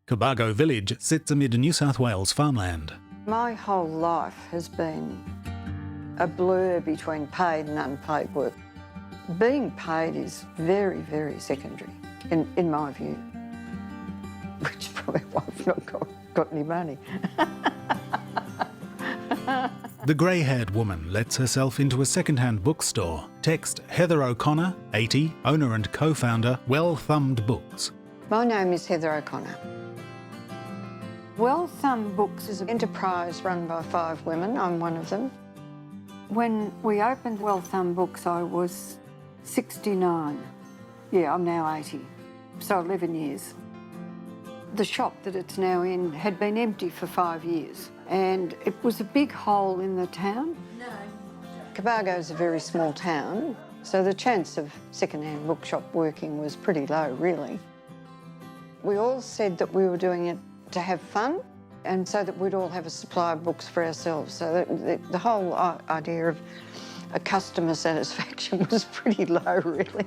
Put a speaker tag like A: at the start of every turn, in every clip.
A: Cobargo Village sits amid New South Wales farmland.
B: My whole life has been a blur between paid and unpaid work. Being paid is very, very secondary, in my view, which is probably why I've not got any money.
A: The grey-haired woman lets herself into a second-hand bookstore. Text Heather O'Connor, 80, owner and co-founder, Well Thumbed Books.
B: My name is Heather O'Connor. Well Thumbed Books is an enterprise run by 5 women. I'm one of them. When we opened Well Thumbed Books, I was 69. Yeah, I'm now 80, so 11 years. The shop that it's now in had been empty for 5 years, and it was a big hole in the town. Cobargo is a very small town, so the chance of second-hand bookshop working was pretty low, really. We all said that we were doing it to have fun, and so that we'd all have a supply of books for ourselves. So that the whole idea of a customer satisfaction was pretty low, really.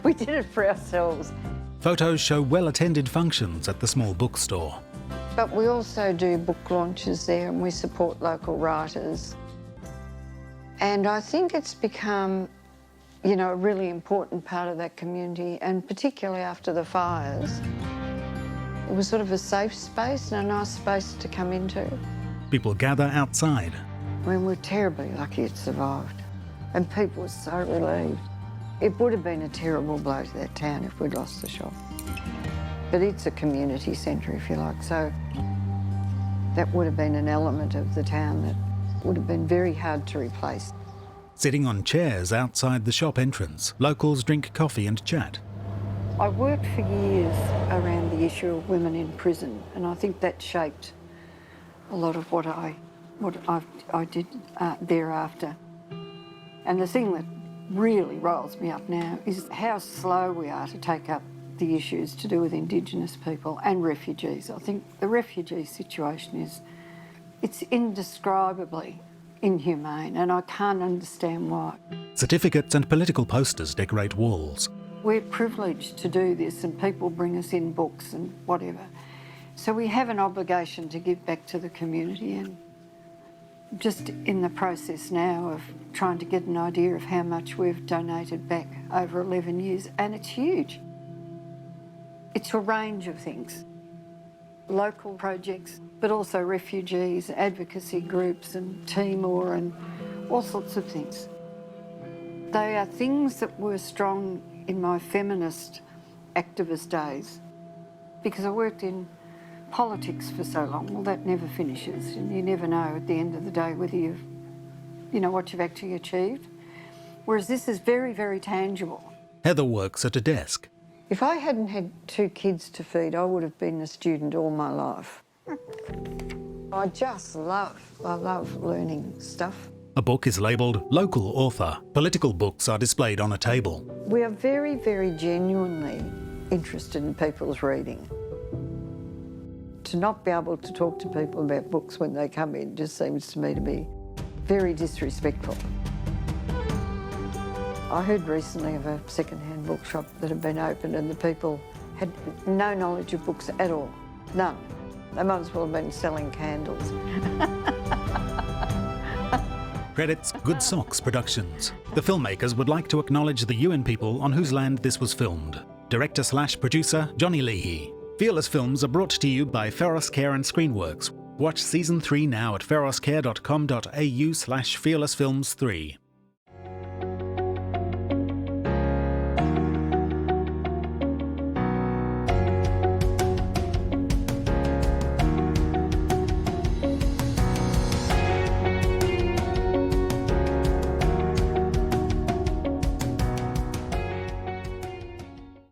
B: We did it for ourselves.
A: Photos show well-attended functions at the small bookstore.
B: But we also do book launches there, and we support local writers. And I think it's become, you know, a really important part of that community, and particularly after the fires. It was sort of a safe space and a nice space to come into.
A: People gather outside.
B: I mean, we're terribly lucky it survived, and people were so relieved. It would have been a terrible blow to that town if we'd lost the shop. But it's a community centre, if you like, so that would have been an element of the town that would have been very hard to replace.
A: Sitting on chairs outside the shop entrance, locals drink coffee and chat.
B: I worked for years around the issue of women in prison, and I think that shaped a lot of what I did thereafter. And the thing that really rolls me up now is how slow we are to take up the issues to do with Indigenous people and refugees. I think the refugee situation it's indescribably inhumane, and I can't understand why.
A: Certificates and political posters decorate walls.
B: We're privileged to do this, and people bring us in books and whatever. So we have an obligation to give back to the community, and just in the process now of trying to get an idea of how much we've donated back over 11 years, and it's huge. It's a range of things. Local projects, but also refugees, advocacy groups and Timor and all sorts of things. They are things that were strong in my feminist activist days, because I worked in politics for so long. Well, that never finishes, and you never know at the end of the day whether you know what you've actually achieved. Whereas this is very, very tangible.
A: Heather works at a desk.
B: If I hadn't had 2 kids to feed, I would have been a student all my life. I love learning stuff.
A: A book is labelled Local Author. Political books are displayed on a table.
B: We are very, very genuinely interested in people's reading. To not be able to talk to people about books when they come in just seems to me to be very disrespectful. I heard recently of a second-hand bookshop that had been opened, and the people had no knowledge of books at all. None. They might as well have been selling candles.
A: Credits Good Socks Productions. The filmmakers would like to acknowledge the Yuin people on whose land this was filmed. Director/producer Johnny Leahy. Fearless Films are brought to you by Feros Care and Screenworks. Watch Season 3 now at feroscare.com.au/fearlessfilms3.